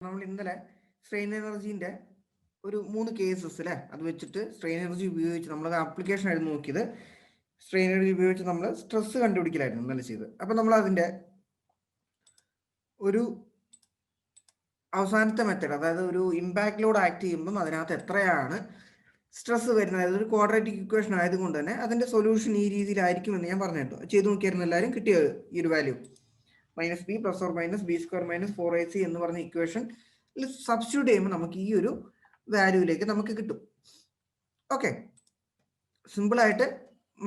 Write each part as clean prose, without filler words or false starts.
നമ്മൾ ഇന്നലെ സ്ട്രെയിൻ എനർജീൻ്റെ ഒരു 3 കേസസ് അല്ലേ, അത് വെച്ചിട്ട് സ്ട്രെയിൻ എനർജി ഉപയോഗിച്ച് നമ്മൾ ആപ്ലിക്കേഷൻ ആയിരുന്നു നോക്കിയത്. സ്ട്രെയിൻ എനർജി ഉപയോഗിച്ച് നമ്മൾ സ്ട്രെസ് കണ്ടുപിടിക്കലായിരുന്നു ഇന്നലെ ചെയ്ത്. അപ്പം നമ്മൾ അതിൻ്റെ ഒരു അവസാനത്തെ മെത്തേഡ്, അതായത് ഒരു ഇമ്പാക്ട് ലോഡ് ആക്ട് ചെയ്യുമ്പം അതിനകത്ത് എത്രയാണ് സ്ട്രെസ് വരുന്നത്, അതായത് ഒരു ക്വാഡ്രാറ്റിക് ഇക്വേഷൻ ആയതുകൊണ്ട് തന്നെ അതിൻ്റെ സൊല്യൂഷൻ ഈ രീതിയിലായിരിക്കുമെന്ന് ഞാൻ പറഞ്ഞിട്ടു. ചെയ്ത് നോക്കിയായിരുന്നു എല്ലാവരും, കിട്ടിയത് ഈ ഒരു value minus B plus or minus B square minus 4ac എന്ന് പറഞ്ഞ ഇക്വേഷൻ സബ്സ്റ്റിറ്റ്യൂട്ട് ചെയ്യുമ്പോൾ നമുക്ക് ഈ ഒരു വാല്യൂവിലേക്ക് നമുക്ക് കിട്ടും. ഓക്കെ, സിമ്പിളായിട്ട്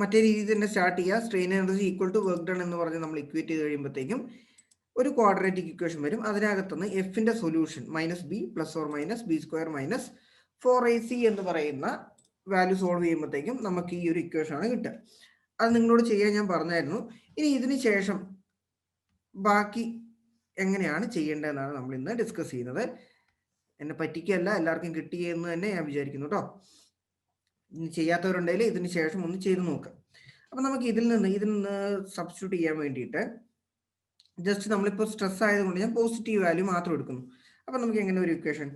മറ്റേ രീതിയിൽ തന്നെ സ്റ്റാർട്ട് ചെയ്യുക. Strain energy equal to work done എന്ന് പറഞ്ഞ് നമ്മൾ ഇക്വേറ്റ് ചെയ്ത് കഴിയുമ്പോഴത്തേക്കും ഒരു ക്വാഡ്രാറ്റിക് ഇക്വേഷൻ വരും. അതിനകത്തുനിന്ന് എഫിന്റെ solution minus B plus or minus B square minus 4ac എന്ന് പറയുന്ന വാല്യൂ സോൾവ് ചെയ്യുമ്പോഴത്തേക്കും നമുക്ക് ഈ ഒരു ഇക്വേഷൻ ആണ് കിട്ടുക. അത് നിങ്ങളോട് ചെയ്യാൻ ഞാൻ പറഞ്ഞായിരുന്നു. ഇനി ഇതിന് ശേഷം ബാക്കി എങ്ങനെയാണ് ചെയ്യേണ്ടതെന്നാണ് നമ്മൾ ഇന്ന് ഡിസ്കസ് ചെയ്യുന്നത്. എന്നെ പറ്റിക്കല്ല, എല്ലാവർക്കും കിട്ടിയെന്ന് തന്നെ ഞാൻ വിചാരിക്കുന്നു കേട്ടോ. ഇനി ചെയ്യാത്തവരുണ്ടെങ്കിൽ ഇതിന് ശേഷം ഒന്ന് ചെയ്ത് നോക്കാം. അപ്പം നമുക്ക് ഇതിൽ നിന്ന് സബ്സ്റ്റിറ്റ്യൂട്ട് ചെയ്യാൻ വേണ്ടിയിട്ട് ജസ്റ്റ് നമ്മളിപ്പോൾ സ്ട്രെസ് ആയതുകൊണ്ട് ഞാൻ പോസിറ്റീവ് വാല്യൂ മാത്രം എടുക്കുന്നു. അപ്പം നമുക്ക് എങ്ങനെ ഒരു equation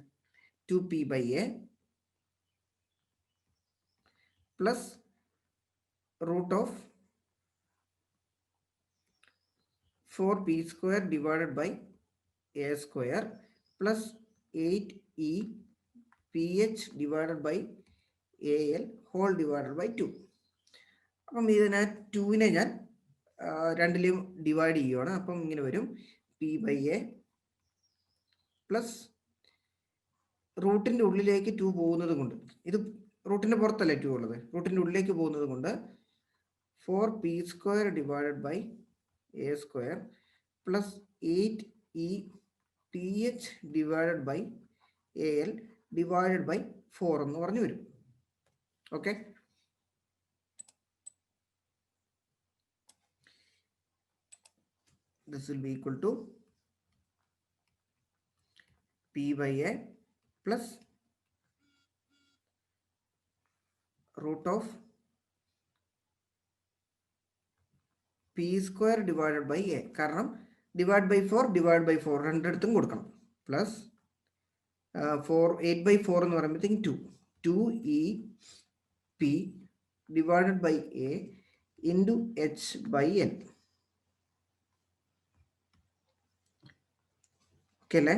2p/a plus root of 4p square divided by a square plus 8e ph divided by al whole divided by 2. അപ്പം ഇതിനെ 2നെ ഞാൻ രണ്ടിലും ഡിവൈഡ് ചെയ്യുകയാണ്. അപ്പം ഇങ്ങനെ വരും p/a പ്ലസ് റൂട്ടിൻ്റെ ഉള്ളിലേക്ക് 2 പോകുന്നത് കൊണ്ട്, ഇത് റൂട്ടിൻ്റെ പുറത്തല്ലേ 2 ഉള്ളത്, റൂട്ടിൻ്റെ ഉള്ളിലേക്ക് പോകുന്നത് കൊണ്ട് 4p square divided by a square plus 8e ph divided by al divided by 4 എന്ന് പറഞ്ഞു വരും. Okay, this will be equal to p/a plus root of p square divided by a, കാരണം ഡിവൈഡ് ബൈ 4 രണ്ടിടത്തും കൊടുക്കണം, plus 8/4 എന്ന് പറയുമ്പോഴത്തേക്കും 2e p divided by a into h/l. Okay അല്ലേ?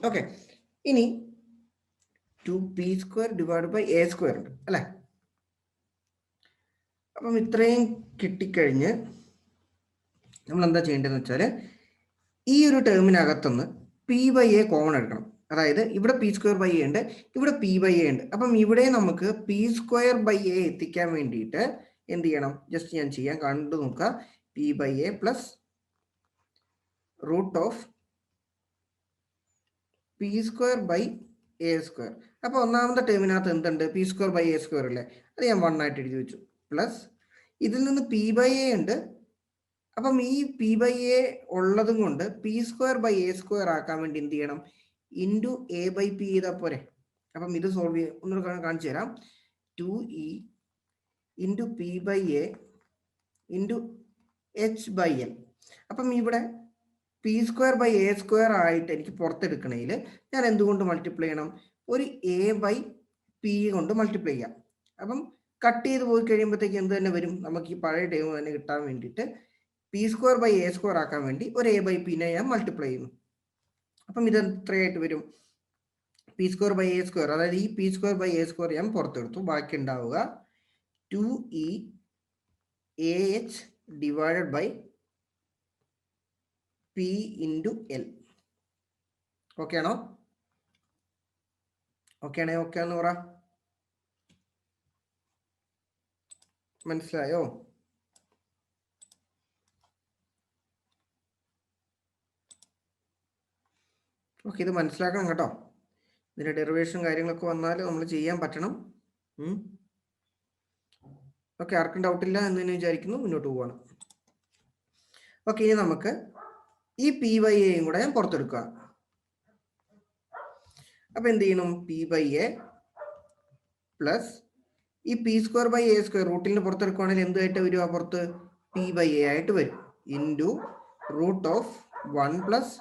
Okay, ഇനി 2p square divided by a square ഉണ്ട് അല്ലേ? അപ്പം ഇത്രയും കിട്ടിക്കഴിഞ്ഞ് നമ്മൾ എന്താ ചെയ്യേണ്ടതെന്ന് വെച്ചാൽ ഈ ഒരു ടേമിനകത്തുനിന്ന് p/a കോമൺ എടുക്കണം. അതായത് ഇവിടെ p square by a ഉണ്ട്, ഇവിടെ p/a ഉണ്ട്. അപ്പം ഇവിടെ നമുക്ക് p square by a എത്തിക്കാൻ വേണ്ടിയിട്ട് എന്ത് ചെയ്യണം? ജസ്റ്റ് ഞാൻ ചെയ്യാൻ കണ്ടു നോക്കുക. p/a plus root of p square by a square. അപ്പോൾ ഒന്നാമത്തെ ടേമിനകത്ത് എന്തുണ്ട്? p square by a square അല്ലേ, അത് ഞാൻ 1 ആയിട്ട് എഴുതി വെച്ചു. പ്ലസ് ഇതിൽ നിന്ന് p/a ഉണ്ട്. അപ്പം ഈ p/a ഉള്ളതും കൊണ്ട് p square by a square ആക്കാൻ വേണ്ടി എന്ത് ചെയ്യണം? ഇൻറ്റു a/p ചെയ്താൽ പോരെ. അപ്പം ഇത് സോൾവ് ചെയ്യാം, ഒന്നുകൂടെ കാണിച്ചു തരാം. 2e into p/a into h/l. അപ്പം ഇവിടെ p square by a square ആയിട്ട് എനിക്ക് പുറത്തെടുക്കണമെങ്കിൽ ഞാൻ എന്തുകൊണ്ട് മൾട്ടിപ്ലൈ ചെയ്യണം? ഒരു a/p കൊണ്ട് മൾട്ടിപ്ലൈ ചെയ്യാം. അപ്പം കട്ട് ചെയ്ത് പോയി കഴിയുമ്പോഴത്തേക്ക് എന്ത് തന്നെ വരും? നമുക്ക് ഈ പഴയ ടേം തന്നെ കിട്ടാൻ വേണ്ടിയിട്ട് p square by a square ആക്കാൻ വേണ്ടി ഒരു a/p-നെ ഞാൻ മൾട്ടിപ്ലൈ ചെയ്യുന്നു. അപ്പം ഇത് എത്രയായിട്ട് വരും? p square by a square, അതായത് ഈ p square by a square ഞാൻ പുറത്തെടുത്തു. ബാക്കി ഉണ്ടാവുക 2e ah divided by p into l. Okay ആണോ? ഓക്കെ ആണേ ഓക്കെ എന്ന് പറ. മനസ്സിലായോ? ഓക്കെ, ഇത് മനസ്സിലാക്കണം കേട്ടോ. ഇതിൻ്റെ ഡെറിവേഷൻ കാര്യങ്ങളൊക്കെ വന്നാൽ നമ്മൾ ചെയ്യാൻ പറ്റണം. ഓക്കെ, ആർക്കും ഡൗട്ടില്ല എന്ന് തന്നെ വിചാരിക്കുന്നു. മുന്നോട്ട് പോവാണ്. ഓക്കെ, ഇനി നമുക്ക് ഈ p/a കൂടെ ഞാൻ പുറത്തെടുക്കുക. അപ്പം എന്ത് ചെയ്യണം? p/a പ്ലസ് ഈ p square by a square റൂട്ടിന് പുറത്തെടുക്കുവാണെങ്കിൽ എന്തായിട്ട് വരും? ആ പുറത്ത് പി ബൈ എ ആയിട്ട് വരും. Into root of 1 plus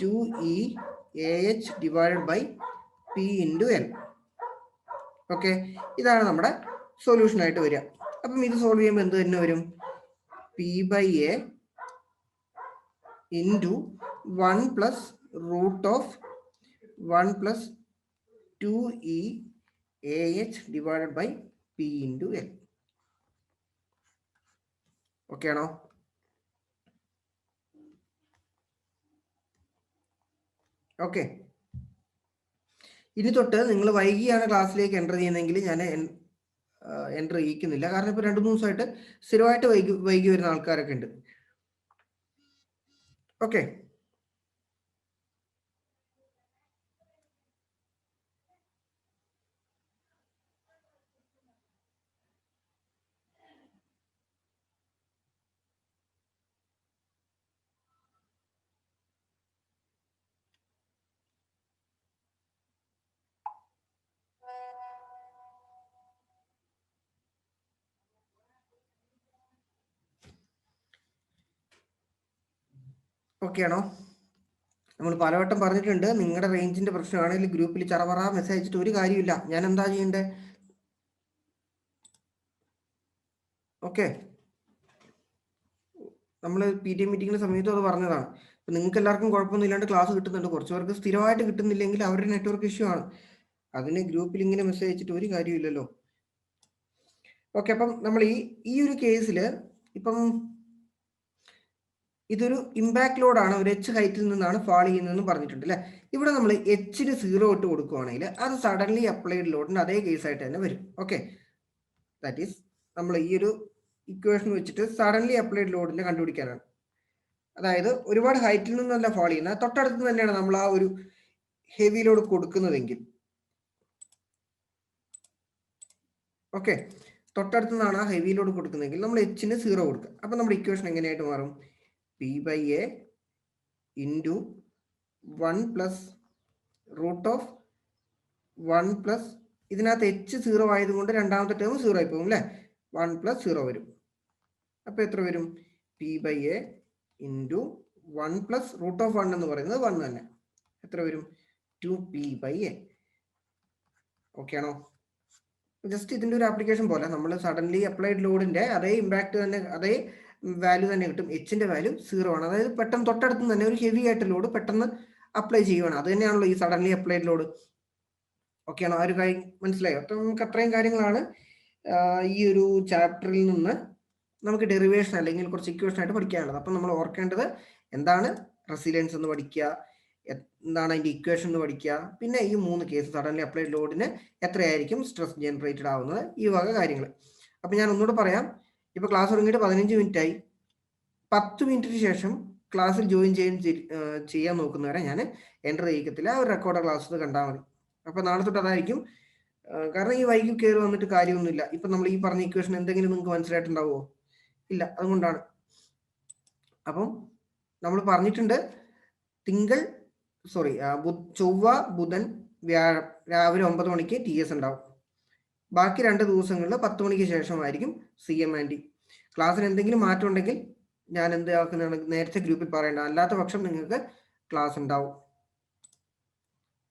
2e AH divided by p into l. Okay, ഇതാണ് നമ്മുടെ സൊല്യൂഷൻ ആയിട്ട് വരിക. അപ്പം ഇത് സോൾവ് ചെയ്യുമ്പോൾ എന്ത് തന്നെ വരും? P by a into 1 plus root of 1 plus 2e AH divided by p into l. Okay ആണോ? ഓക്കെ, ഇനി തൊട്ട് നിങ്ങൾ വൈകിയാണ് ക്ലാസ്സിലേക്ക് എൻ്റർ ചെയ്യുന്നതെങ്കിൽ ഞാൻ എൻ്റർ ചെയ്യിക്കുന്നില്ല. കാരണം ഇപ്പോൾ 2-3 ദിവസമായിട്ട് സ്ഥിരമായിട്ട് വൈകി വരുന്ന ആൾക്കാരൊക്കെ ഉണ്ട്. ഓക്കെ, ഓക്കെ ആണോ? നമ്മൾ പലവട്ടം പറഞ്ഞിട്ടുണ്ട്, നിങ്ങളുടെ റേഞ്ചിന്റെ പ്രശ്നമാണെങ്കിൽ ഗ്രൂപ്പിൽ ചറവറ മെസ്സേജ് അയച്ചിട്ട് ഒരു കാര്യമില്ല. ഞാൻ എന്താ ചെയ്യണ്ടേ? ഓക്കെ, നമ്മൾ PTA മീറ്റിങ്ങിന്റെ സമയത്തും അത് പറഞ്ഞതാണ്. ഇപ്പം നിങ്ങൾക്ക് എല്ലാവർക്കും കുഴപ്പമൊന്നും ഇല്ലാണ്ട് ക്ലാസ് കിട്ടുന്നുണ്ട്. കുറച്ച് പേർക്ക് സ്ഥിരമായിട്ട് കിട്ടുന്നില്ലെങ്കിൽ അവരുടെ നെറ്റ്വർക്ക് ഇഷ്യൂ ആണ്. അതിന് ഗ്രൂപ്പിൽ ഇങ്ങനെ മെസ്സേജ് അയച്ചിട്ട് ഒരു കാര്യമില്ലല്ലോ. ഓക്കെ, അപ്പം നമ്മൾ ഈ ഒരു കേസിൽ ഇപ്പം ഇതൊരു ഇമ്പാക്ട് ലോഡാണ്, ഒരു H ഹൈറ്റിൽ നിന്നാണ് ഫാൾ ചെയ്യുന്നതെന്ന് പറഞ്ഞിട്ടുണ്ട് അല്ലേ. ഇവിടെ നമ്മൾ Hന് 0 ഇട്ട് കൊടുക്കുകയാണെങ്കിൽ അത് സഡൻലി അപ്ലൈഡ് ലോഡിന് അതേ കേസായിട്ട് തന്നെ വരും. ഓക്കെ, ദാറ്റ് ഈസ് നമ്മൾ ഈ ഒരു ഇക്വേഷൻ വെച്ചിട്ട് സഡൻലി അപ്ലൈഡ് ലോഡിനെ കണ്ടുപിടിക്കാനാണ്. അതായത് ഒരുപാട് ഹൈറ്റിൽ നിന്നല്ല ഫാൾ ചെയ്യുന്നത്, തൊട്ടടുത്ത് തന്നെയാണ് നമ്മൾ ആ ഒരു ഹെവി ലോഡ് കൊടുക്കുന്നതെങ്കിൽ. ഓക്കെ, തൊട്ടടുത്ത് നിന്നാണ് ആ ഹെവി ലോഡ് കൊടുക്കുന്നതെങ്കിൽ നമ്മൾ Hന് 0 കൊടുക്കുക. അപ്പം നമ്മുടെ ഇക്വേഷൻ എങ്ങനെയായിട്ട് മാറും? P by a into 1 plus root of 1 plus, ഇതിനകത്ത് H 0 ആയതുകൊണ്ട് രണ്ടാമത്തെ ടേം 0 ആയി പോകും അല്ലേ. 1 പ്ലസ് 0 വരും. അപ്പോൾ എത്ര വരും? P by a into 1 plus root of 1 എന്ന് പറയുന്നത് 1 തന്നെ. എത്ര വരും? 2p by a. ഓക്കെ ആണോ? ജസ്റ്റ് ഇതിൻ്റെ ഒരു ആപ്ലിക്കേഷൻ പോലെ നമ്മൾ സഡൻലി അപ്ലൈഡ് ലോഡിന്റെ അതേ ഇമ്പാക്ട് തന്നെ, അതേ വാല്യൂ തന്നെ കിട്ടും. Hന്റെ വാല്യൂ 0 ആണ്. അതായത് പെട്ടെന്ന് തൊട്ടടുത്ത് തന്നെ ഒരു ഹെവി ആയിട്ട് ലോഡ് പെട്ടെന്ന് അപ്ലൈ ചെയ്യുവാണ്. അത് തന്നെയാണല്ലോ ഈ സഡൻലി അപ്ലൈഡ് ലോഡ്. ഓക്കെ ആണോ? ആ ഒരു കാര്യം മനസ്സിലായോ? അപ്പം നമുക്ക് അത്രയും കാര്യങ്ങളാണ് ഈ ഒരു ചാപ്റ്ററിൽ നിന്ന് നമുക്ക് ഡെറിവേഷൻ അല്ലെങ്കിൽ കുറച്ച് ഇക്വേഷൻ ആയിട്ട് പഠിക്കാനുള്ളത്. അപ്പം നമ്മൾ ഓർക്കേണ്ടത് എന്താണ്? റെസിലിയൻസ് എന്ന് പഠിക്കുക, എന്താണ് അതിന്റെ ഇക്വേഷൻ എന്ന് പഠിക്കുക, പിന്നെ ഈ 3 കേസ് സഡൻലി അപ്ലൈഡ് ലോഡിന് എത്രയായിരിക്കും സ്ട്രെസ് ജനറേറ്റഡ് ആവുന്നത്, ഈ വക കാര്യങ്ങൾ. അപ്പം ഞാൻ ഒന്നുകൂടെ പറയാം. ഇപ്പോൾ ക്ലാസ് തുടങ്ങിയിട്ട് 15 മിനിറ്റ് ആയി. 10 മിനിറ്റിന് ശേഷം ക്ലാസ്സിൽ ജോയിൻ ചെയ്യാൻ നോക്കുന്നവരെ ഞാൻ എൻ്റർ ചെയ്യിക്കത്തില്ല. ആ ഒരു റെക്കോർഡ് ക്ലാസ് കണ്ടാൽ മതി. അപ്പോൾ നാളെ തൊട്ട് അതായിരിക്കും. കാരണം ഈ വൈകി കയറി വന്നിട്ട് കാര്യമൊന്നുമില്ല. ഇപ്പം നമ്മൾ ഈ പറഞ്ഞ ഇക്വേഷൻ എന്തെങ്കിലും നിങ്ങൾക്ക് മനസ്സിലായിട്ടുണ്ടാവുമോ? ഇല്ല, അതുകൊണ്ടാണ്. അപ്പം നമ്മൾ പറഞ്ഞിട്ടുണ്ട് ചൊവ്വ, ബുധൻ, വ്യാഴം രാവിലെ 9 മണിക്ക് TS ഉണ്ടാവും. ബാക്കി 2 ദിവസങ്ങളിൽ 10 മണിക്ക് ശേഷമായിരിക്കും CM&D. ക്ലാസ്സിന് എന്തെങ്കിലും മാറ്റം ഉണ്ടെങ്കിൽ ഞാൻ എന്താക്കുന്നതാണ് നേരത്തെ ഗ്രൂപ്പിൽ പറയേണ്ട, അല്ലാത്ത പക്ഷം നിങ്ങൾക്ക് ക്ലാസ് ഉണ്ടാവും.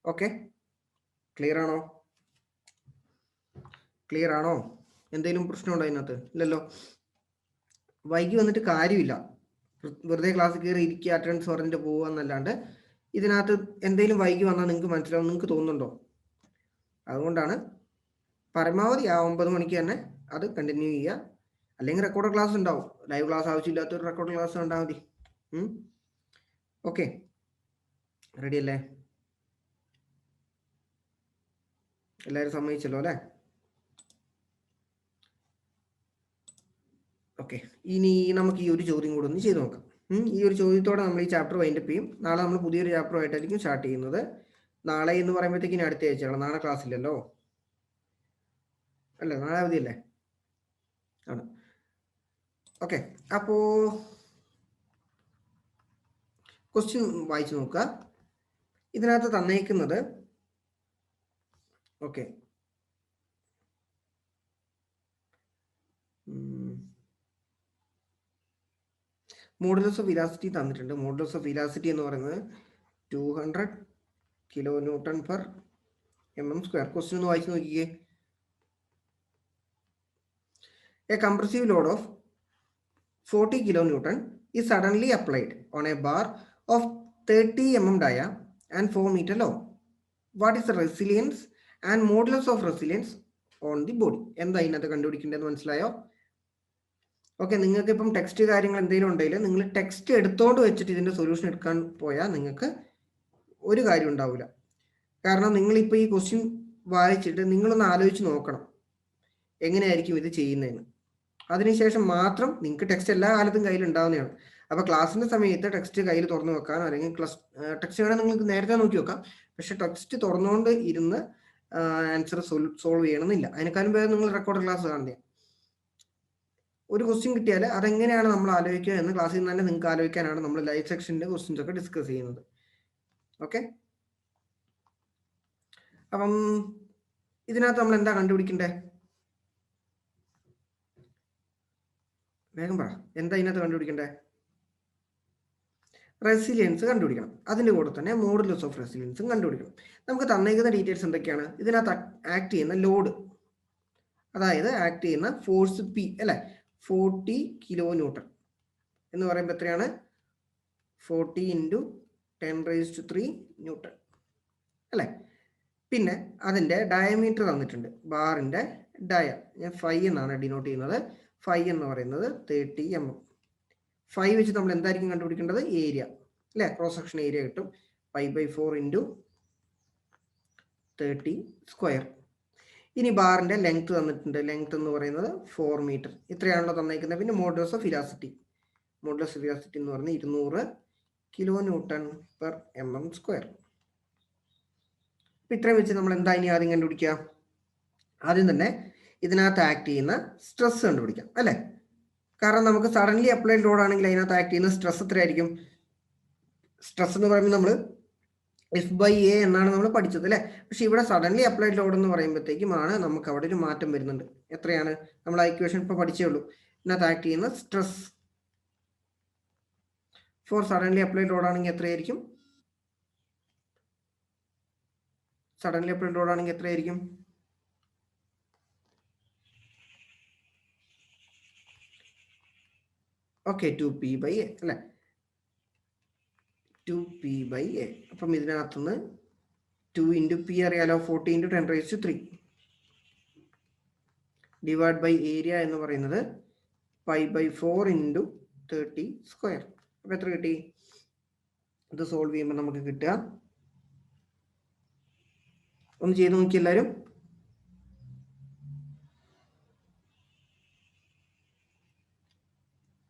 ഓക്കെ, ക്ലിയർ ആണോ? ക്ലിയർ ആണോ? എന്തെങ്കിലും പ്രശ്നമുണ്ടോ അതിനകത്ത്? ഇല്ലല്ലോ. വൈകി വന്നിട്ട് കാര്യമില്ല. വെറുതെ ക്ലാസ് കയറി ഇരിക്കുക, അറ്റൻഡൻസ് പറഞ്ഞിട്ട് പോവുക എന്നല്ലാണ്ട് ഇതിനകത്ത് എന്തെങ്കിലും വൈകി വന്നാൽ നിങ്ങൾക്ക് മനസ്സിലാവും. നിങ്ങൾക്ക് തോന്നുന്നുണ്ടോ? അതുകൊണ്ടാണ് പരമാവധി ആ 9 മണിക്ക് തന്നെ അത് കണ്ടിന്യൂ ചെയ്യുക. അല്ലെങ്കിൽ റെക്കോർഡ് ക്ലാസ് ഉണ്ടാവും. ലൈവ് ക്ലാസ് ആവശ്യമില്ലാത്തൊരു റെക്കോർഡ് ക്ലാസ് കണ്ടാൽ മതി. ഓക്കെ, റെഡി അല്ലേ? എല്ലാവരും സമ്മതിച്ചല്ലോ അല്ലേ? ഓക്കെ, ഇനി നമുക്ക് ഈ ഒരു ചോദ്യം കൂടെ ഒന്ന് ചെയ്ത് നോക്കാം. ഈ ഒരു ചോദ്യത്തോടെ നമ്മൾ ഈ ചാപ്റ്റർ വൈൻഡപ്പ് ചെയ്യും. നാളെ നമ്മൾ പുതിയൊരു ചാപ്റ്ററുമായിട്ടായിരിക്കും സ്റ്റാർട്ട് ചെയ്യുന്നത്. നാളെ എന്ന് പറയുമ്പോഴത്തേക്കിന് അടുത്ത ആഴ്ചയാണ്. നാളെ ക്ലാസ് ഇല്ലല്ലോ അല്ലേ? നാളെ അവധിയല്ലേ? ആണ്. ഓക്കെ, അപ്പോൾ ക്വസ്റ്റ്യൻ വായിച്ചു നോക്കുക. ഇതിനകത്ത് തന്നേക്കുന്നത് ഓക്കെ മോഡുലസ് ഓഫ് ഇലാസ്റ്റിറ്റി തന്നിട്ടുണ്ട്. മോഡുലസ് ഓഫ് ഇലാസ്റ്റിറ്റി എന്ന് പറയുന്നത് 200 kN/mm². ക്വസ്റ്റ്യൻ ഒന്ന് വായിച്ചു നോക്കിക്കേ. A compressive load of 40 kN is suddenly applied on a bar of 30 mm dia and 4 meter long. What is the resilience and modulus of resilience on the body? എന്താ ഇതിനകത്ത് കണ്ടുപിടിക്കേണ്ടതെന്ന് മനസ്സിലായോ? Okay, നിങ്ങൾക്ക് ഇപ്പം text കാര്യങ്ങൾ എന്തെങ്കിലും ഉണ്ടെങ്കിൽ നിങ്ങൾ ടെക്സ്റ്റ് എടുത്തോണ്ട് വെച്ചിട്ട് ഇതിന്റെ സൊല്യൂഷൻ എടുക്കാൻ പോയാൽ നിങ്ങൾക്ക് ഒരു കാര്യം ഉണ്ടാവില്ല. കാരണം നിങ്ങളിപ്പോൾ ഈ ക്വസ്റ്റ്യൻ വായിച്ചിട്ട് നിങ്ങളൊന്ന് ആലോചിച്ച് നോക്കണം എങ്ങനെയായിരിക്കും ഇത് ചെയ്യുന്നതെന്ന്. അതിനുശേഷം മാത്രം നിങ്ങൾക്ക് ടെക്സ്റ്റ് എല്ലാ കാലത്തും കയ്യിൽ ഉണ്ടാവുന്നതാണ്. അപ്പോൾ ക്ലാസ്സിന്റെ സമയത്ത് ടെക്സ്റ്റ് കയ്യിൽ തുറന്നു വെക്കാനോ അല്ലെങ്കിൽ ടെക്സ്റ്റ് വേണമെങ്കിൽ നിങ്ങൾക്ക് നേരത്തെ നോക്കി വെക്കാം. പക്ഷെ ടെക്സ്റ്റ് തുറന്നുകൊണ്ട് ഇരുന്ന് ആൻസർ സോൾവ് ചെയ്യണമെന്നില്ല. അതിനേക്കാളും പേര് നിങ്ങൾ റെക്കോർഡ് ക്ലാസ് കാണുന്നത്. ഒരു ക്വസ്റ്റ്യൻ കിട്ടിയാൽ അതെങ്ങനെയാണ് നമ്മൾ ആലോചിക്കുക എന്ന് ക്ലാസ്സിൽ നിന്ന് തന്നെ നിങ്ങൾക്ക് ആലോചിക്കാനാണ് നമ്മൾ ലൈവ് സെക്ഷൻ്റെ ക്വസ്റ്റ്യൻസ് ഒക്കെ ഡിസ്കസ് ചെയ്യുന്നത്. ഓക്കെ, അപ്പം ഇതിനകത്ത് നമ്മൾ എന്താ കണ്ടുപിടിക്കണ്ടേ? വേഗം പറ, എന്താ ഇതിനകത്ത് കണ്ടുപിടിക്കണ്ടേ? റെസിലിയൻസ് കണ്ടുപിടിക്കണം. അതിൻ്റെ കൂടെ തന്നെ മോഡുലസ് ഓഫ് റെസിലിയൻസും കണ്ടുപിടിക്കണം. നമുക്ക് തന്നേക്കുന്ന ഡീറ്റെയിൽസ് എന്തൊക്കെയാണ്? ഇതിനകത്ത് ആക്ട് ചെയ്യുന്ന ലോഡ്, അതായത് ആക്ട് ചെയ്യുന്ന ഫോഴ്സ് പി അല്ലേ, 40 kN എന്ന് പറയുമ്പോൾ എത്രയാണ്? 40 × 10⁻³ ന്യൂട്ടൺ അല്ലേ. പിന്നെ അതിൻ്റെ ഡയമീറ്റർ തന്നിട്ടുണ്ട്. ബാറിൻ്റെ ഞാൻ 5 എന്നാണ് ഡിനോട്ട് ചെയ്യുന്നത്. 5 എന്ന് പറയുന്നത് 30 mm. 5 വെച്ച് നമ്മൾ എന്തായിരിക്കും കണ്ടുപിടിക്കേണ്ടത്? ഏരിയ അല്ലേ, ക്രോസ് സെക്ഷൻ ഏരിയ കിട്ടും. 5/4 × 30². ഇനി ബാറിന്റെ ലെങ്ത് തന്നിട്ടുണ്ട്. ലെങ്ത് എന്ന് പറയുന്നത് 4 മീറ്റർ. ഇത്രയാണല്ലോ തന്നേക്കുന്നത്. പിന്നെ മോഡുലസ് ഓഫ് ഇലാസ്റ്റിറ്റി എന്ന് പറയുന്നത് 200 kN/mm². അപ്പം ഇത്രയും വെച്ച് നമ്മൾ എന്താ ഇനി ആദ്യം കണ്ടുപിടിക്കുക? ആദ്യം തന്നെ ഇതിനകത്ത് ആക്ട് ചെയ്യുന്ന സ്ട്രെസ് കണ്ടുപിടിക്കാം അല്ലേ. കാരണം നമുക്ക് സഡൻലി അപ്ലൈഡ് ലോഡ് ആണെങ്കിൽ അതിനകത്ത് ആക്ട് ചെയ്യുന്ന സ്ട്രെസ് എത്രയായിരിക്കും? സ്ട്രെസ് എന്ന് പറയുമ്പോൾ നമ്മൾ F/A എന്നാണ് നമ്മൾ പഠിച്ചത് അല്ലേ. പക്ഷെ ഇവിടെ സഡൻലി അപ്ലൈഡ് ലോഡ് എന്ന് പറയുമ്പോഴത്തേക്കും നമുക്ക് അവിടെ ഒരു മാറ്റം വരുന്നുണ്ട്. എത്രയാണ്? നമ്മൾ ആ ഇക്വേഷൻ ഇപ്പോൾ പഠിച്ചേ ഉള്ളൂ. ഇതിനകത്ത് ആക്ട് ചെയ്യുന്ന stress for suddenly applied load ആണെങ്കിൽ എത്രയായിരിക്കും? സഡൻലി അപ്ലൈഡ് ലോഡ് ആണെങ്കിൽ എത്രയായിരിക്കും? ഓക്കെ, 2P/A അല്ലേ, 2P/A. അപ്പം ഇതിനകത്തുനിന്ന് 2 × P അറിയാലോ, 40 × 10⁻³ ഡിവൈഡ് ബൈ ഏരിയ എന്ന് പറയുന്നത് 5/4 × 30². അപ്പം എത്ര കിട്ടി? ഇത് സോൾവ് ചെയ്യുമ്പോൾ നമുക്ക് കിട്ടുക, ഒന്ന് ചെയ്ത് നോക്കി എല്ലാവരും.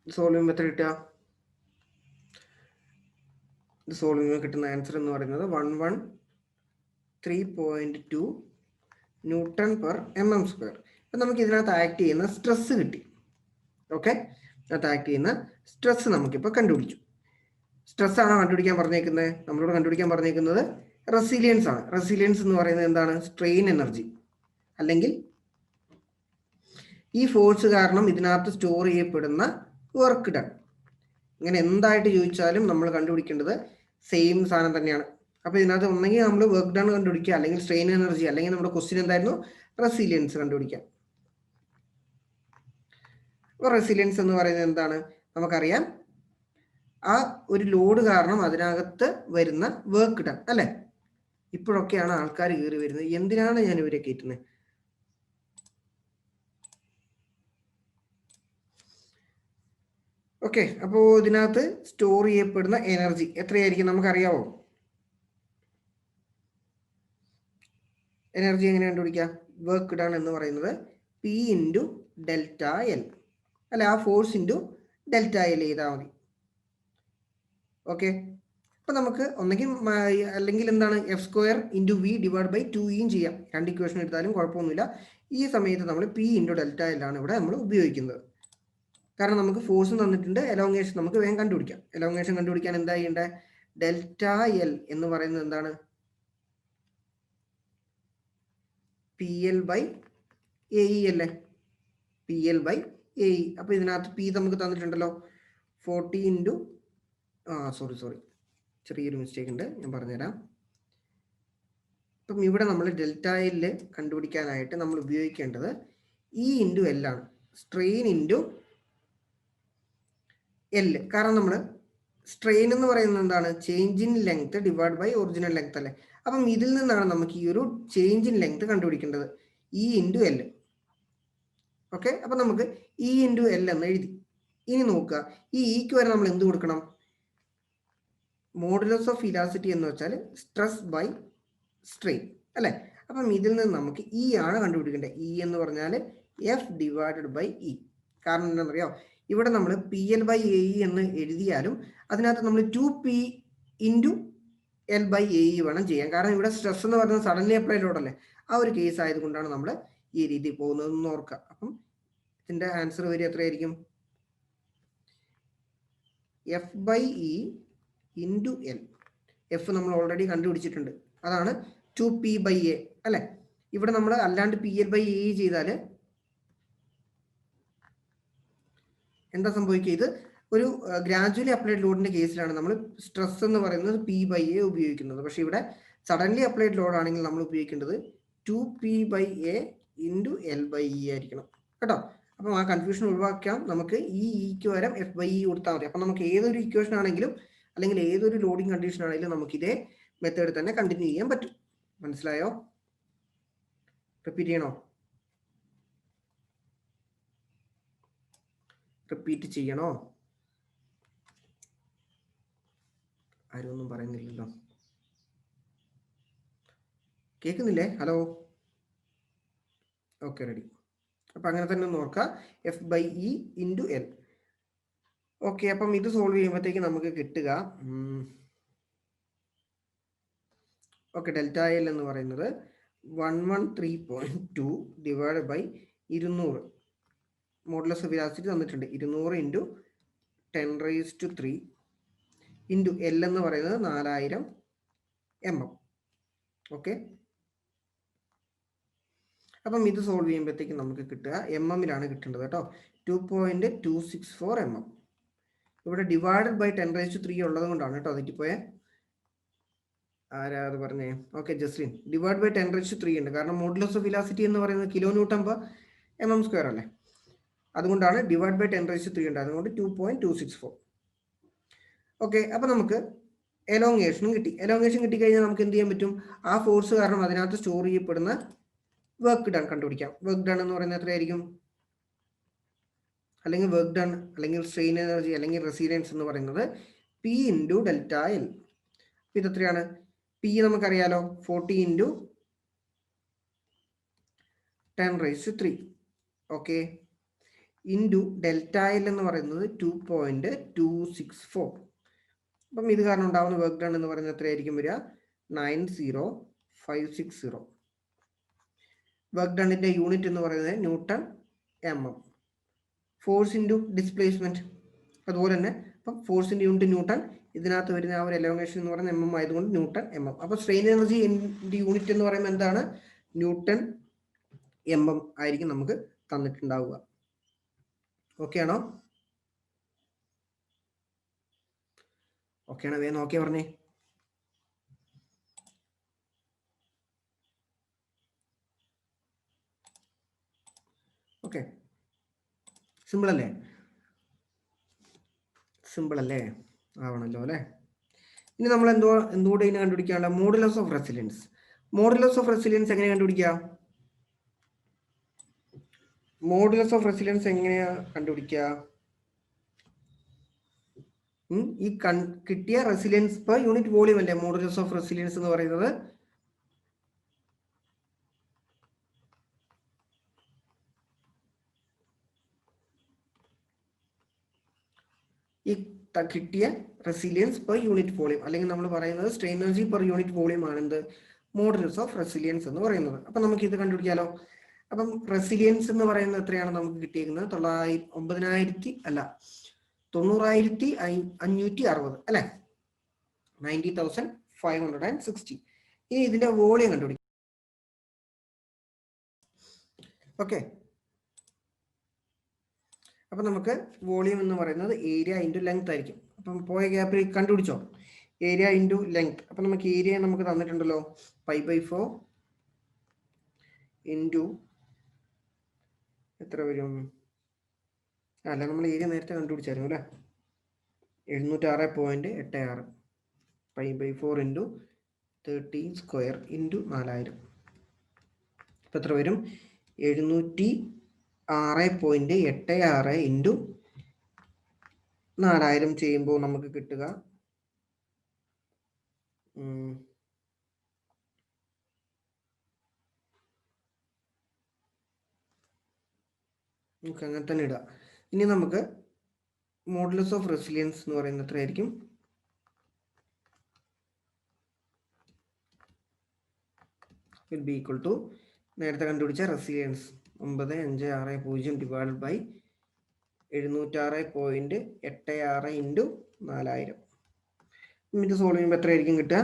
സോൾവ് ചെയ്യുമ്പോൾ എത്ര കിട്ടുക? ഇത് സോൾവ് ചെയ്യുമ്പോൾ കിട്ടുന്ന ആൻസർ എന്ന് പറയുന്നത് 113.2 Nm/mm². അപ്പം നമുക്ക് ഇതിനകത്ത് ആക്ട് ചെയ്യുന്ന സ്ട്രെസ് കിട്ടി. ഓക്കെ, ഇതിനകത്ത് ആക്ട് ചെയ്യുന്ന സ്ട്രെസ് നമുക്കിപ്പോൾ കണ്ടുപിടിച്ചു. സ്ട്രെസ് ആണോ കണ്ടുപിടിക്കാൻ പറഞ്ഞേക്കുന്നത്? നമ്മളോട് കണ്ടുപിടിക്കാൻ പറഞ്ഞേക്കുന്നത് റെസിലിയൻസ് ആണ്. റെസിലിയൻസ് എന്ന് പറയുന്നത് എന്താണ്? സ്ട്രെയിൻ എനർജി, അല്ലെങ്കിൽ ഈ ഫോഴ്സ് കാരണം ഇതിനകത്ത് സ്റ്റോർ ചെയ്യപ്പെടുന്ന വർക്ക് ഡൺ. ഇങ്ങനെ എന്തായിട്ട് ചോദിച്ചാലും നമ്മൾ കണ്ടുപിടിക്കേണ്ടത് സെയിം സാധനം തന്നെയാണ്. അപ്പോൾ ഇതിനകത്ത് ഒന്നെങ്കിൽ നമ്മൾ വർക്ക് ഡൺ കണ്ടുപിടിക്കുക, അല്ലെങ്കിൽ സ്ട്രെയിൻ എനർജി, അല്ലെങ്കിൽ നമ്മുടെ ക്വസ്റ്റ്യൻ എന്തായിരുന്നു? റെസിലിയൻസ് കണ്ടുപിടിക്കാം. അപ്പോൾ റെസിലിയൻസ് എന്ന് പറയുന്നത് എന്താണ്? നമുക്കറിയാം, ആ ഒരു ലോഡ് കാരണം അതിനകത്ത് വരുന്ന വർക്ക് ഡൺ അല്ലേ. ഇപ്പോഴൊക്കെയാണ് ആൾക്കാർ കയറി വരുന്നത്, എന്തിനാണ് ഞാൻ ഇവരെ കയറ്റുന്നത്? ഓക്കെ, അപ്പോൾ ഇതിനകത്ത് സ്റ്റോർ ചെയ്യപ്പെടുന്ന എനർജി എത്രയായിരിക്കും നമുക്കറിയാവോ? എനർജി എങ്ങനെ കണ്ടുപിടിക്കാം? വർക്ക് ഡൺ എന്ന് പറയുന്നത് P × Δl അല്ലെ, ആ ഫോഴ്സ് × Δl ചെയ്താൽ മതി. ഓക്കെ, അപ്പം നമുക്ക് ഒന്നെങ്കിൽ അല്ലെങ്കിൽ എന്താണ് F² × V divide by 2E ചെയ്യാം. രണ്ട് ഇക്വേഷൻ എടുത്താലും കുഴപ്പമൊന്നുമില്ല. ഈ സമയത്ത് നമ്മൾ P × Δl ആണ് ഇവിടെ നമ്മൾ ഉപയോഗിക്കുന്നത്. കാരണം നമുക്ക് ഫോഴ്സ് തന്നിട്ടുണ്ട്, എലോങ്ങേഷൻ നമുക്ക് വേഗം കണ്ടുപിടിക്കാം. എലോങ്ങേഷൻ കണ്ടുപിടിക്കാൻ എന്താ ചെയ്യേണ്ടത്? Δl എന്ന് പറയുന്നത് എന്താണ്? PL/AE അല്ലേ, PL/AE. എ. അപ്പോൾ ഇതിനകത്ത് പി നമുക്ക് തന്നിട്ടുണ്ടല്ലോ 40 ഇൻറ്റു സോറി ചെറിയൊരു മിസ്റ്റേക്ക് ഉണ്ട്, ഞാൻ പറഞ്ഞുതരാം. അപ്പം ഇവിടെ നമ്മൾ ഡെൽറ്റ എൽ കണ്ടുപിടിക്കാനായിട്ട് നമ്മൾ ഉപയോഗിക്കേണ്ടത് ഇ ഇൻറ്റു എൽ ആണ്, സ്ട്രെയിൻ ഇൻറ്റു എൽ. കാരണം നമ്മൾ സ്ട്രെയിൻ എന്ന് പറയുന്നത് എന്താണ്? Change in length divide by original length അല്ലേ. അപ്പം ഇതിൽ നിന്നാണ് നമുക്ക് ഈ ഒരു ചേഞ്ച് ഇൻ ലെങ്ത് കണ്ടുപിടിക്കേണ്ടത്, ഇ ഇൻറ്റു എൽ. ഓക്കെ, അപ്പം നമുക്ക് ഇ ഇൻറ്റു എൽ എന്ന് എഴുതി. ഇനി നോക്കുക, ഈ ഇക്ക് വരെ നമ്മൾ എന്ത് കൊടുക്കണം? മോഡുലസ് ഓഫ് ഇലാസ്റ്റിറ്റി എന്ന് വെച്ചാൽ സ്ട്രെസ് ബൈ സ്ട്രെയിൻ അല്ലേ. അപ്പം ഇതിൽ നിന്ന് നമുക്ക് ഇ ആണ് കണ്ടുപിടിക്കേണ്ടത്. ഇ എന്ന് പറഞ്ഞാൽ എഫ് ഡിവൈഡഡ് ബൈ ഇ. കാരണം എന്താണെന്നറിയോ, ഇവിടെ നമ്മൾ p l by a e എന്ന് എഴുതിയാലും അതിനകത്ത് നമ്മൾ 2p into l by a e വേണം ചെയ്യാൻ. കാരണം ഇവിടെ സ്ട്രെസ് എന്ന് പറയുന്നത് സഡൻലി അപ്ലൈഡ് ലോഡല്ലേ. ആ ഒരു കേസ് ആയതുകൊണ്ടാണ് നമ്മൾ ഈ രീതി പോകുന്നതെന്ന് ഓർക്കുക. അപ്പം ഇതിൻ്റെ ആൻസർ വരിക എത്രയായിരിക്കും? F by e into l. F നമ്മൾ ഓൾറെഡി കണ്ടുപിടിച്ചിട്ടുണ്ട്, അതാണ് 2p ബൈ എ അല്ലേ. ഇവിടെ നമ്മൾ അല്ലാണ്ട് പി എൽ ബൈ എ ചെയ്താൽ എന്താ സംഭവിക്കുക? ഇത് ഒരു ഗ്രാജുവലി അപ്ലൈഡ് ലോഡിന്റെ കേസിലാണ് നമ്മൾ സ്ട്രെസ് എന്ന് പറയുന്നത് പി ബൈ എ ഉപയോഗിക്കുന്നത്. പക്ഷെ ഇവിടെ സഡൻലി അപ്ലൈഡ് ലോഡ് ആണെങ്കിൽ നമ്മൾ ഉപയോഗിക്കേണ്ടത് 2p by a into l by e ആയിരിക്കണം കേട്ടോ. അപ്പം ആ കൺഫ്യൂഷൻ ഒഴിവാക്കാം. നമുക്ക് ഈ ഇക്ക് വരം എഫ് ബൈ ഇ കൊടുത്താൽ മതി. അപ്പം നമുക്ക് ഏതൊരു ഇക്വേഷൻ ആണെങ്കിലും അല്ലെങ്കിൽ ഏതൊരു ലോഡിംഗ് കണ്ടീഷൻ ആണെങ്കിലും നമുക്ക് ഇതേ മെത്തേഡ് തന്നെ കണ്ടിന്യൂ ചെയ്യാൻ പറ്റും. മനസ്സിലായോ? റിപ്പീറ്റ് ചെയ്യണോ? റിപ്പീറ്റ് ചെയ്യണോ? ആരും ഒന്നും പറയുന്നില്ലല്ലോ, കേൾക്കുന്നില്ലേ? Hello, okay, ready. അപ്പം അങ്ങനെ തന്നെ ഒന്ന് ഓർക്കുക, f by e into l. Okay, അപ്പം ഇത് സോൾവ് ചെയ്യുമ്പോഴത്തേക്ക് നമുക്ക് കിട്ടുക ഓക്കെ ഡെൽറ്റ എൽ എന്ന് പറയുന്നത് 113.2 divide by 200. Modulus of velocity തന്നിട്ടുണ്ട് 200 ഇൻറ്റു 10⁻³ ഇൻറ്റു എൽ എന്ന് പറയുന്നത് 4000 mm. ഓക്കെ, അപ്പം ഇത് സോൾവ് ചെയ്യുമ്പോഴത്തേക്ക് നമുക്ക് കിട്ടുക MM-ലാണ് കിട്ടേണ്ടത് കേട്ടോ, 2.264 mm. ഇവിടെ ഡിവൈഡഡ് ബൈ 10⁻³ ഉള്ളത് കൊണ്ടാണ് കേട്ടോ തെറ്റിപ്പോയെ. ആരാ അത് പറഞ്ഞേ? ഓക്കെ, ജസ്ലിൻ. ഡിവൈഡ് ബൈ 10⁻³ ഉണ്ട്, കാരണം മോഡുലസ് ഓഫ് വെലോസിറ്റി എന്ന് പറയുന്നത് kN/mm² അല്ലേ. അതുകൊണ്ടാണ് ഡിവൈഡ് ബൈ 10⁻³ ഉണ്ട്, അതുകൊണ്ട് 2.264. ഓക്കെ, അപ്പം നമുക്ക് എലോങ്ങേഷനും കിട്ടി. എലോങ്ങേഷൻ കിട്ടിക്കഴിഞ്ഞാൽ നമുക്ക് എന്ത് ചെയ്യാൻ പറ്റും? ആ ഫോഴ്സ് കാരണം അതിനകത്ത് സ്റ്റോർ ചെയ്യപ്പെടുന്ന വർക്ക് ഡൺ കണ്ടുപിടിക്കാം. വർക്ക് ഡൺ എന്ന് പറയുന്നത് എത്രയായിരിക്കും? അല്ലെങ്കിൽ വർക്ക് ഡൺ അല്ലെങ്കിൽ സ്ട്രെയിൻ എനർജി അല്ലെങ്കിൽ റെസിലിയൻസ് എന്ന് പറയുന്നത് പി ഇൻറ്റു ഡെൽറ്റ എൽ. ഇത് എത്രയാണ്? പി നമുക്കറിയാലോ, 40 into 10⁻³. Okay, into delta L എന്ന് പറയുന്നത് 2.264. അപ്പം ഇത് കാരണം ഉണ്ടാവുന്ന വർക്ക് ഡൺ എന്ന് പറയുന്നത് എത്രയായിരിക്കും വരിക? 90560. വർക്ക് ഡണ്ണിന്റെ യൂണിറ്റ് എന്ന് പറയുന്നത് newton mm. Force into displacement അതുപോലെ തന്നെ. അപ്പം ഫോഴ്സിന്റെ യൂണിറ്റ് ന്യൂട്ടൺ, ഇതിനകത്ത് വരുന്ന ആ ഒരു എലോങ്ങേഷൻ എന്ന് പറയുന്നത് mm ആയതുകൊണ്ട് ന്യൂട്ടൺ mm. അപ്പോൾ സ്ട്രെയിൻ എനർജി യൂണിറ്റ് എന്ന് പറയുമ്പോൾ എന്താണ്? ന്യൂട്ടൺ mm ആയിരിക്കും നമുക്ക് തന്നിട്ടുണ്ടാവുക. ഓക്കെ ആണോ? ഓക്കെ ആണോ? വേഗം നോക്കിയാ പറഞ്ഞേ. ഓക്കെ, സിമ്പിൾ അല്ലേ? സിമ്പിൾ അല്ലേ? ആവണല്ലോ അല്ലേ. ഇനി നമ്മൾ എന്തുകൂടെ ഇതിനെ കണ്ടുപിടിക്കാനുള്ള modulus of resilience. Modulus of resilience എങ്ങനെ കണ്ടുപിടിക്കുക? മോഡുലസ് ഓഫ് റെസിലിയൻസ് എങ്ങനെയാ കണ്ടുപിടിക്കുക? ഈ കിട്ടിയ റെസിലിയൻസ് പെർ യൂണിറ്റ് വോളിയം അല്ലേ മോഡുലസ് ഓഫ് റെസിലിയൻസ് എന്ന് പറയുന്നത്. ഈ കിട്ടിയ റെസിലിയൻസ് പെർ യൂണിറ്റ് വോളിയം, അല്ലെങ്കിൽ നമ്മൾ പറയുന്നത് strain energy per unit volume ആണ് എന്ത്? മോഡുലസ് ഓഫ് റെസിലിയൻസ് എന്ന് പറയുന്നത്. അപ്പം നമുക്ക് ഇത് കണ്ടുപിടിക്കാലോ. അപ്പം റെസിലിയൻസ് എന്ന് പറയുന്നത് എത്രയാണ് നമുക്ക് കിട്ടിയിരിക്കുന്നത്? 90,560 അല്ലെ, 90,560. ഇനി ഇതിന്റെ വോളിയം കണ്ടുപിടിക്കാം. ഓക്കെ, അപ്പം നമുക്ക് വോളിയം എന്ന് പറയുന്നത് ഏരിയ ഇൻറ്റു ലെങ്ത് ആയിരിക്കും. അപ്പം പോയ ഗ്യാപ്പിൽ കണ്ടുപിടിച്ചോ, ഏരിയ ഇൻറ്റു ലെങ്ത്. അപ്പം നമുക്ക് ഏരിയ നമുക്ക് തന്നിട്ടുണ്ടല്ലോ, 5/4 ഇൻറ്റു എത്ര വരും, അല്ല നമ്മൾ ഏരിയ നേരത്തെ കണ്ടുപിടിച്ചായിരുന്നു അല്ലേ, 706.86 5/4 ഇൻറ്റു 13 സ്ക്വയർ ഇൻറ്റു 4000. അപ്പം എത്ര വരും, 706.86 ഇൻറ്റു 4000 ചെയ്യുമ്പോൾ നമുക്ക് കിട്ടുക നമുക്ക് അങ്ങനെ തന്നെ ഇടുക. ഇനി നമുക്ക് മോഡുലസ് ഓഫ് റെസിലിയൻസ് എന്ന് പറയുന്നത് എത്രയായിരിക്കും, വിൽ ബി ഈക്വൽ ടു നേരത്തെ കണ്ടുപിടിച്ച റെസിലിയൻസ് 9560 ഡിവൈഡഡ് ബൈ 706.86 ഇൻറ്റു 4000. ഇത് സോൾവ് ചെയ്യുമ്പോൾ എത്രയായിരിക്കും കിട്ടുക,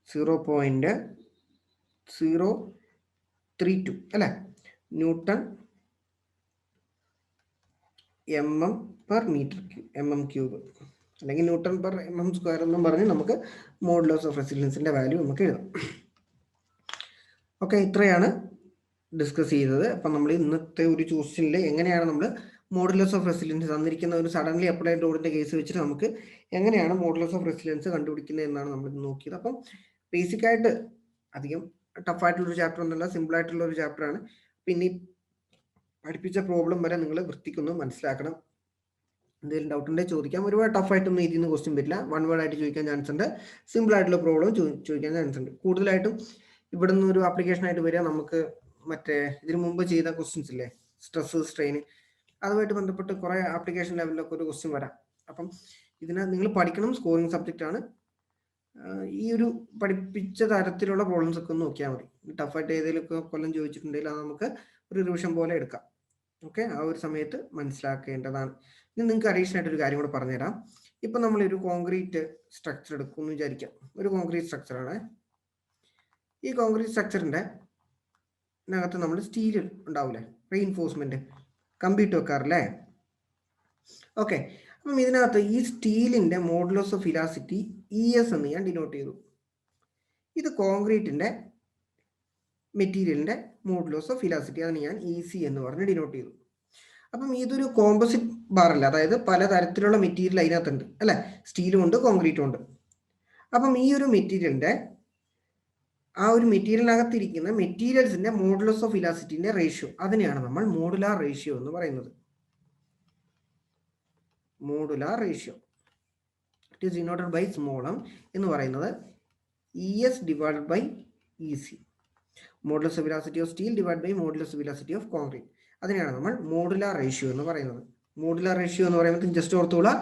0.032 അല്ലേ, ന്യൂട്ടൺ mm ക്യൂബ് അല്ലെങ്കിൽ ന്യൂട്ടൺ പെർ mm സ്ക്വയർ എന്നും പറഞ്ഞ് നമുക്ക് മോഡുലസ് ഓഫ് റെസിലിയൻസിന്റെ വാല്യൂ നമുക്ക് എഴുതാം. ഓക്കെ, ഇത്രയാണ് ഡിസ്കസ് ചെയ്തത്. അപ്പം നമ്മൾ ഇന്നത്തെ ഒരു ക്വസ്റ്റ്യനിൽ എങ്ങനെയാണ് നമ്മൾ മോഡുലസ് ഓഫ് റെസിലിയൻസ് തന്നിരിക്കുന്ന ഒരു സഡൻലി അപ്ലൈഡ് ലോഡിന്റെ കേസ് വെച്ചിട്ട് നമുക്ക് എങ്ങനെയാണ് മോഡുലസ് ഓഫ് റെസിലിയൻസ് കണ്ടുപിടിക്കുന്നത് എന്നാണ് നമ്മൾ നോക്കിയത്. അപ്പം ബേസിക് ആയിട്ട് അധികം ടഫായിട്ടുള്ളൊരു ചാപ്റ്റർ ഒന്നുമല്ല, സിമ്പിൾ ആയിട്ടുള്ള ഒരു ചാപ്റ്ററാണ്. പിന്നെ പഠിപ്പിച്ച പ്രോബ്ലം വരെ നിങ്ങൾ വൃത്തിക്കൊന്ന് മനസ്സിലാക്കണം. എന്തെങ്കിലും ഡൗട്ട് ഉണ്ടെങ്കിൽ ചോദിക്കാം. ഒരുപാട് ടഫായിട്ടൊന്നും ഇതിൽ നിന്ന് ക്വസ്റ്റ്യൻ വരില്ല, വൺ വേർഡ് ആയിട്ട് ചോദിക്കാൻ ചാൻസ് ഉണ്ട്, സിമ്പിൾ ആയിട്ടുള്ള പ്രോബ്ലം ചോദിക്കാൻ ചാൻസ് ഉണ്ട്. കൂടുതലായിട്ടും ഇവിടെ നിന്ന് ഒരു ആപ്ലിക്കേഷൻ ആയിട്ട് വരിക നമുക്ക് മറ്റേ ഇതിനു മുമ്പ് ചെയ്ത ക്വസ്റ്റ്യൻസ് ഇല്ലേ, സ്ട്രെസ് സ്ട്രെയിൻ, അതുമായിട്ട് ബന്ധപ്പെട്ട് കുറെ ആപ്ലിക്കേഷൻ ലെവലിലൊക്കെ ഒരു ക്വസ്റ്റ്യൻ വരാം. അപ്പം ഇതിനെ നിങ്ങൾ പഠിക്കണം, സ്കോറിംഗ് സബ്ജക്റ്റ് ആണ്. ഈ ഒരു പഠിപ്പിച്ച തരത്തിലുള്ള പ്രോബ്ലംസ് ഒക്കെ ഒന്ന് നോക്കിയാൽ മതി. ടഫായിട്ട് ഏതെങ്കിലുമൊക്കെ കൊല്ലം ചോദിച്ചിട്ടുണ്ടെങ്കിൽ അത് നമുക്ക് ഒരു റിവിഷൻ പോലെ എടുക്കാം. ഓക്കെ, ആ ഒരു സമയത്ത് മനസ്സിലാക്കേണ്ടതാണ്. ഇനി നിങ്ങൾക്ക് അഡീഷണൽ ആയിട്ട് ഒരു കാര്യം കൂടെ പറഞ്ഞുതരാം. ഇപ്പം നമ്മളൊരു കോൺക്രീറ്റ് സ്ട്രക്ചർ എടുക്കുമെന്ന് വിചാരിക്കാം. ഒരു കോൺക്രീറ്റ് സ്ട്രക്ചറാണ്. ഈ കോൺക്രീറ്റ് സ്ട്രക്ചറിൻ്റെ അകത്ത് നമ്മൾ സ്റ്റീൽ ഉണ്ടാവില്ലേ, റീഇൻഫോഴ്സ്മെന്റ് കമ്പിയിട്ട് വെക്കാറില്ലേ. ഓക്കെ, അപ്പം ഇതിനകത്ത് ഈ സ്റ്റീലിന്റെ മോഡുലസ് ഓഫ് ഇലാസ്റ്റിറ്റി ES എന്ന് ഞാൻ ഡിനോട്ട് ചെയ്തു. ഇത് കോൺക്രീറ്റിന്റെ മെറ്റീരിയലിന്റെ മോഡുലസ് ഓഫ് ഇലാസ്റ്റിറ്റി, അതിന് ഞാൻ EC എന്ന് പറഞ്ഞ് ഡിനോട്ട് ചെയ്തു. അപ്പം ഇതൊരു കോമ്പോസിറ്റ് ബാർ അല്ല, അതായത് പലതരത്തിലുള്ള മെറ്റീരിയൽ അതിനകത്തുണ്ട് അല്ലെ, സ്റ്റീലും ഉണ്ട് കോൺക്രീറ്റും ഉണ്ട്. അപ്പം ഈ ഒരു മെറ്റീരിയലിന്റെ ആ ഒരു മെറ്റീരിയലിനകത്തിരിക്കുന്ന മെറ്റീരിയൽസിന്റെ മോഡുലസ് ഓഫ് ഇലാസ്റ്റിറ്റിന്റെ റേഷ്യോ, അതിനെയാണ് നമ്മൾ മോഡുലാർ റേഷ്യോ എന്ന് പറയുന്നത്. Modular ratio it is denoted by small m എന്ന് പറയുന്നത് ES divided by EC, modulus of elasticity of steel divide by modulus of elasticity of concrete. അതിനെയാണ് നമ്മൾ മോഡുലാർ റേഷ്യോ എന്ന് പറയുന്നത്. മോഡുലാർ റേഷ്യോ എന്ന് പറയുമ്പോൾ ജസ്റ്റ് ഓർത്തോളാം,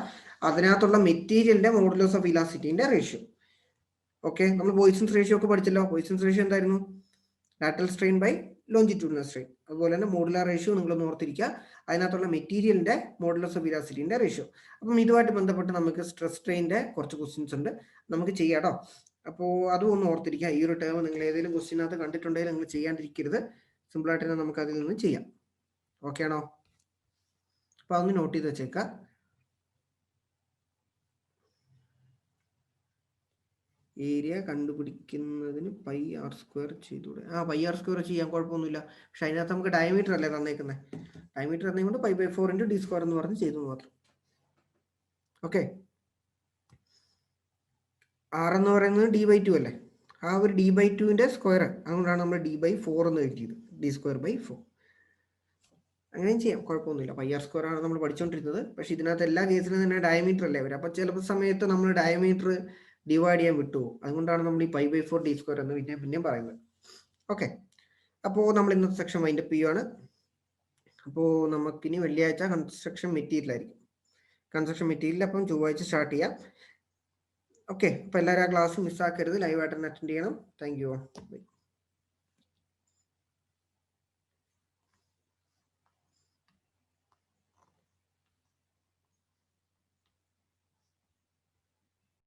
അതിനകത്തുള്ള മെറ്റീരിയലിന്റെ മോഡുലസ് ഓഫ് ഇലാസ്റ്റിറ്റിന്റെ റേഷ്യോ. ഓക്കെ, നമ്മൾ പോയിസൺസ് റേഷ്യോ ഒക്കെ പഠിച്ചല്ലോ. പോയിസൺസ് റേഷ്യോ എന്തായിരുന്നു, lateral strain by longitudinal strain. അതുപോലെ തന്നെ മോഡുലാർ റേഷ്യോ നിങ്ങളൊന്ന് ഓർത്തിരിക്കുക, അതിനകത്തുള്ള മെറ്റീരിയലിന്റെ മോഡുലസ് ഓഫ് ഇലാസ്റ്റിറ്റിന്റെ റേഷ്യോ. അപ്പം ഇതുമായിട്ട് ബന്ധപ്പെട്ട് നമുക്ക് സ്ട്രെസ് സ്ട്രെയിൻ്റെ കുറച്ച് ക്വസ്റ്റ്യൻസ് ഉണ്ട്, നമുക്ക് ചെയ്യാട്ടോ. അപ്പോൾ അതും ഒന്ന് ഓർത്തിരിക്കുക. ഈ ഒരു ടേം നിങ്ങൾ ഏതെങ്കിലും ക്വസ്റ്റ്യനകത്ത് കണ്ടിട്ടുണ്ടെങ്കിൽ നിങ്ങൾ ചെയ്യാണ്ടിരിക്കരുത്, സിമ്പിളായിട്ട് തന്നെ നമുക്ക് അതിൽ നിന്ന് ചെയ്യാം. ഓക്കെ ആണോ? അപ്പോൾ അതൊന്ന് നോട്ട് ചെയ്ത് വെച്ചേക്കാം. ഏരിയ കണ്ടുപിടിക്കുന്നതിന് πr² ചെയ്തൂടെ? πr² ചെയ്യാൻ കുഴപ്പമൊന്നുമില്ല. പക്ഷെ അതിനകത്ത് നമുക്ക് ഡയമീറ്റർ അല്ലേ തന്നേക്കുന്നത്. ഡയമീറ്റർ തന്നെക്കൊണ്ട് 5/4 × d² എന്ന് പറഞ്ഞ് ചെയ്തു മാത്രം. ഓക്കെ, r എന്ന് പറയുന്നത് d/2 അല്ലേ, ആ ഒരു d/2ന്റെ സ്ക്വയർ, അതുകൊണ്ടാണ് നമ്മൾ d/4 എന്ന് എഴുതിയത്, d²/4. അങ്ങനെയും ചെയ്യാം, കുഴപ്പമൊന്നുമില്ല. πr² ആണ് നമ്മൾ പഠിച്ചുകൊണ്ടിരുന്നത്. പക്ഷെ ഇതിനകത്ത് എല്ലാ കേസിലും തന്നെ ഡയമീറ്റർ അല്ലേ വരും. അപ്പോൾ ചിലപ്പോൾ സമയത്ത് നമ്മൾ ഡയമീറ്റർ ഡിവൈഡ് ചെയ്യാൻ വിട്ടുപോകും. അതുകൊണ്ടാണ് നമ്മൾ ഈ π/4 d² എന്ന് പിന്നെയും പറയുന്നത്. ഓക്കെ, അപ്പോൾ നമ്മൾ ഇന്നത്തെ സെക്ഷൻ വൈൻഡപ്പ് ചെയ്യുകയാണ്. അപ്പോൾ നമുക്കിനി വെള്ളിയാഴ്ച കൺസ്ട്രക്ഷൻ മെറ്റീരിയൽ ആയിരിക്കും. കൺസ്ട്രക്ഷൻ മെറ്റീരിയൽ അപ്പം ചൊവ്വാഴ്ച സ്റ്റാർട്ട് ചെയ്യാം. ഓക്കെ, അപ്പോൾ എല്ലാവരും ആ ക്ലാസ് മിസ്സാക്കരുത്, ലൈവായിട്ട് തന്നെ അറ്റൻഡ് ചെയ്യണം. Thank you. ബൈ.